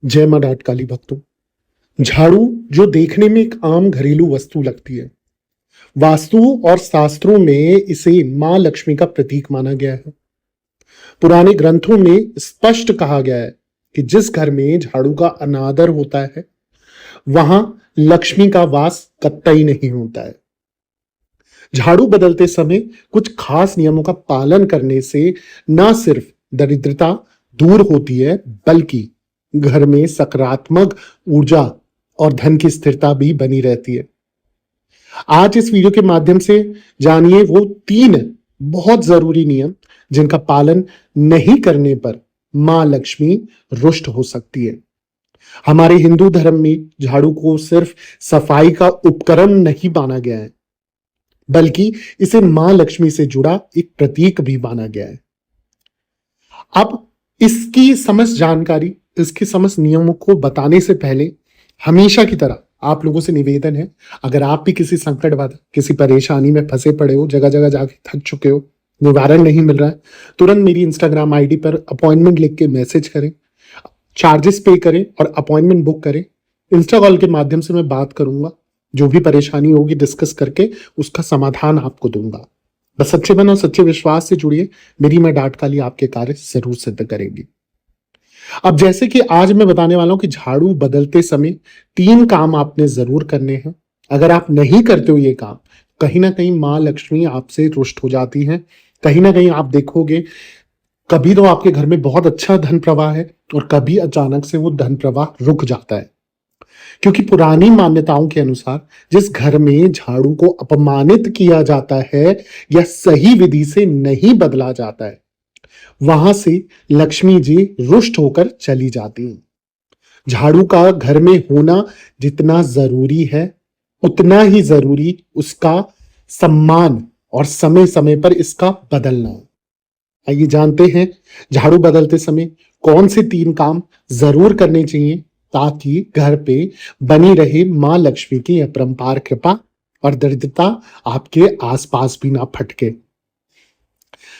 जय मां डाट काली भक्तों। झाड़ू जो देखने में एक आम घरेलू वस्तु लगती है, वास्तु और शास्त्रों में इसे मां लक्ष्मी का प्रतीक माना गया है। पुराने ग्रंथों में स्पष्ट कहा गया है कि जिस घर में झाड़ू का अनादर होता है वहां लक्ष्मी का वास कतई नहीं होता है। झाड़ू बदलते समय कुछ खास नियमों का पालन करने से न सिर्फ दरिद्रता दूर होती है, बल्कि घर में सकारात्मक ऊर्जा और धन की स्थिरता भी बनी रहती है। आज इस वीडियो के माध्यम से जानिए वो 3 बहुत जरूरी नियम जिनका पालन नहीं करने पर मां लक्ष्मी रुष्ट हो सकती है। हमारे हिंदू धर्म में झाड़ू को सिर्फ सफाई का उपकरण नहीं माना गया है, बल्कि इसे मां लक्ष्मी से जुड़ा एक प्रतीक भी माना गया है। अब इसकी समस्त जानकारी, इसके समस्त नियमों को बताने से पहले हमेशा की तरह आप लोगों से निवेदन है, अगर आप भी किसी संकट बाद किसी परेशानी में फंसे पड़े हो, जगह जगह जाके थक चुके हो, निवारण नहीं मिल रहा है, तुरंत मेरी इंस्टाग्राम आईडी पर अपॉइंटमेंट लिख के मैसेज करें, चार्जेस पे करें और अपॉइंटमेंट बुक करें। इंस्टा कॉल के माध्यम से मैं बात करूंगा, जो भी परेशानी होगी डिस्कस करके उसका समाधान आपको दूंगा। बस सच्चे मन और सच्चे विश्वास से जुड़िए, मेरी मैं डाट काली आपके कार्य जरूर सिद्ध करेगी। अब जैसे कि आज मैं बताने वाला हूं कि झाड़ू बदलते समय 3 काम आपने जरूर करने हैं। अगर आप नहीं करते हो ये काम, कहीं ना कहीं मां लक्ष्मी आपसे रुष्ट हो जाती है। कहीं ना कहीं आप देखोगे कभी तो आपके घर में बहुत अच्छा धन प्रवाह है और कभी अचानक से वो धन प्रवाह रुक जाता है। क्योंकि पुरानी मान्यताओं के अनुसार जिस घर में झाड़ू को अपमानित किया जाता है या सही विधि से नहीं बदला जाता है, वहां से लक्ष्मी जी रुष्ट होकर चली जाती हैं। झाड़ू का घर में होना जितना जरूरी है, उतना ही जरूरी उसका सम्मान और समय समय पर इसका बदलना है। आइए जानते हैं झाड़ू बदलते समय कौन से 3 काम जरूर करने चाहिए ताकि घर पे बनी रहे मां लक्ष्मी की अपरंपार कृपा और दरिद्रता आपके आसपास भी ना फटके।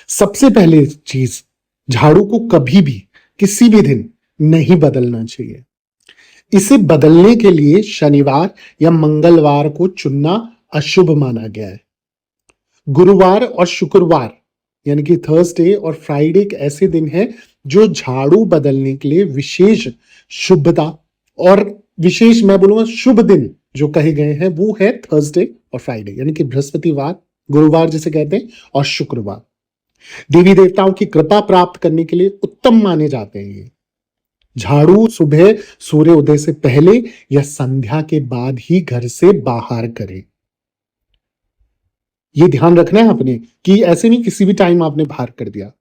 सबसे पहले चीज, झाड़ू को कभी भी किसी भी दिन नहीं बदलना चाहिए। इसे बदलने के लिए शनिवार या मंगलवार को चुनना अशुभ माना गया है। गुरुवार और शुक्रवार यानी कि थर्सडे और फ्राइडे एक ऐसे दिन है जो झाड़ू बदलने के लिए विशेष शुभता और विशेष, मैं बोलूंगा शुभ दिन जो कहे गए हैं, वो है थर्सडे और फ्राइडे, यानी कि बृहस्पतिवार, गुरुवार जिसे कहते हैं, और शुक्रवार। देवी देवताओं की कृपा प्राप्त करने के लिए उत्तम माने जाते हैं ये। झाड़ू सुबह सूर्य उदय से पहले या संध्या के बाद ही घर से बाहर करें। ये ध्यान रखना है आपने कि ऐसे नहीं किसी भी टाइम आपने बाहर कर दिया।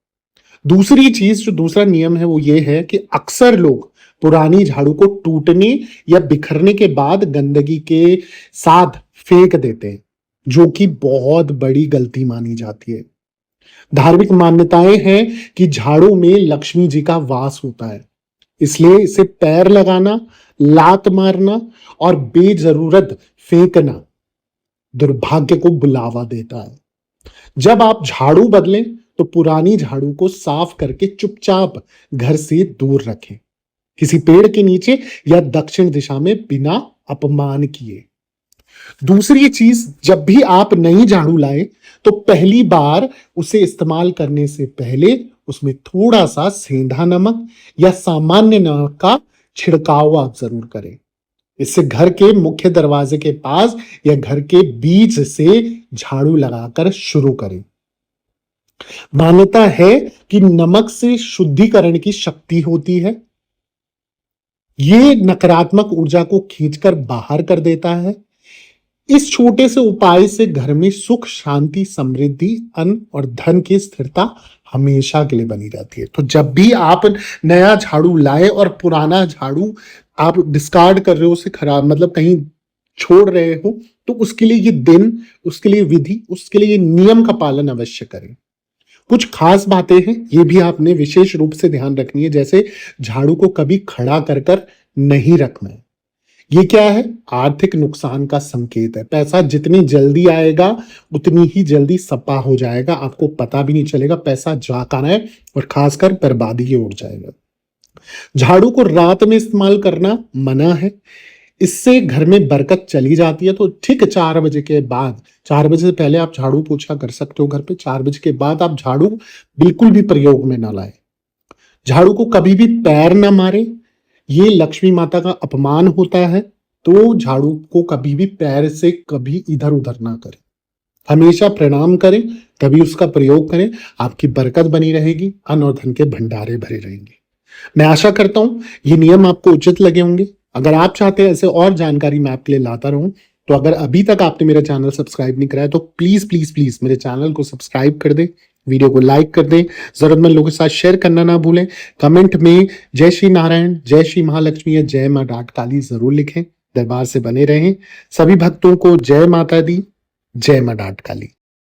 दूसरी चीज, जो दूसरा नियम है, वो ये है कि अक्सर लोग पुरानी झाड़ू को टूटने या बिखरने के बाद गंदगी के साथ फेंक देते हैं, जो कि बहुत बड़ी गलती मानी जाती है। धार्मिक मान्यताएं हैं कि झाड़ू में लक्ष्मी जी का वास होता है, इसलिए इसे पैर लगाना, लात मारना और बेजरूरत फेंकना दुर्भाग्य को बुलावा देता है। जब आप झाड़ू बदलें तो पुरानी झाड़ू को साफ करके चुपचाप घर से दूर रखें, किसी पेड़ के नीचे या दक्षिण दिशा में बिना अपमान किए। दूसरी चीज, जब भी आप नई झाड़ू लाए तो पहली बार उसे इस्तेमाल करने से पहले उसमें थोड़ा सा सेंधा नमक या सामान्य नमक का छिड़काव आप जरूर करें। इससे घर के मुख्य दरवाजे के पास या घर के बीच से झाड़ू लगाकर शुरू करें। मान्यता है कि नमक से शुद्धिकरण की शक्ति होती है, ये नकारात्मक ऊर्जा को खींचकर बाहर कर देता है। इस छोटे से उपाय से घर में सुख, शांति, समृद्धि, अन्न और धन की स्थिरता हमेशा के लिए बनी रहती है। तो जब भी आप नया झाड़ू लाए और पुराना झाड़ू आप डिस्कार्ड कर रहे हो, उसे खराब मतलब कहीं छोड़ रहे हो, तो उसके लिए ये दिन, उसके लिए विधि, उसके लिए नियम का पालन अवश्य करें। कुछ खास बातें हैं, ये भी आपने विशेष रूप से ध्यान रखनी है। जैसे झाड़ू को कभी खड़ा कर नहीं रखना है। ये क्या है? आर्थिक नुकसान का संकेत है। पैसा जितनी जल्दी आएगा उतनी ही जल्दी सपा हो जाएगा, आपको पता भी नहीं चलेगा पैसा जा कहाँ है और खासकर बर्बादी की ओर जाएगा। झाड़ू को रात में इस्तेमाल करना मना है, इससे घर में बरकत चली जाती है। तो ठीक 4 बजे के बाद, 4 बजे से पहले आप झाड़ू पोछा कर सकते हो घर पे, 4 बजे के बाद आप झाड़ू बिल्कुल भी प्रयोग में ना लाए। झाड़ू को कभी भी पैर ना मारे, ये लक्ष्मी माता का अपमान होता है। तो झाड़ू को कभी भी पैर से कभी इधर उधर ना करें, हमेशा प्रणाम करें, तभी उसका प्रयोग करें। आपकी बरकत बनी रहेगी, अन्न और धन के भंडारे भरे रहेंगे। मैं आशा करता हूं ये नियम आपको उचित लगे होंगे। अगर आप चाहते हैं ऐसे और जानकारी मैं आपके लिए लाता रहूं, तो अगर अभी तक आपने मेरा चैनल सब्सक्राइब नहीं कराया तो प्लीज प्लीज प्लीज मेरे चैनल को सब्सक्राइब कर दे, वीडियो को लाइक कर दें, जरूरतमंद लोगों के साथ शेयर करना ना भूलें। कमेंट में जय श्री नारायण, जय श्री महालक्ष्मी या जय मां डाट काली जरूर लिखें। दरबार से बने रहें। सभी भक्तों को जय माता दी, जय मां डाट काली।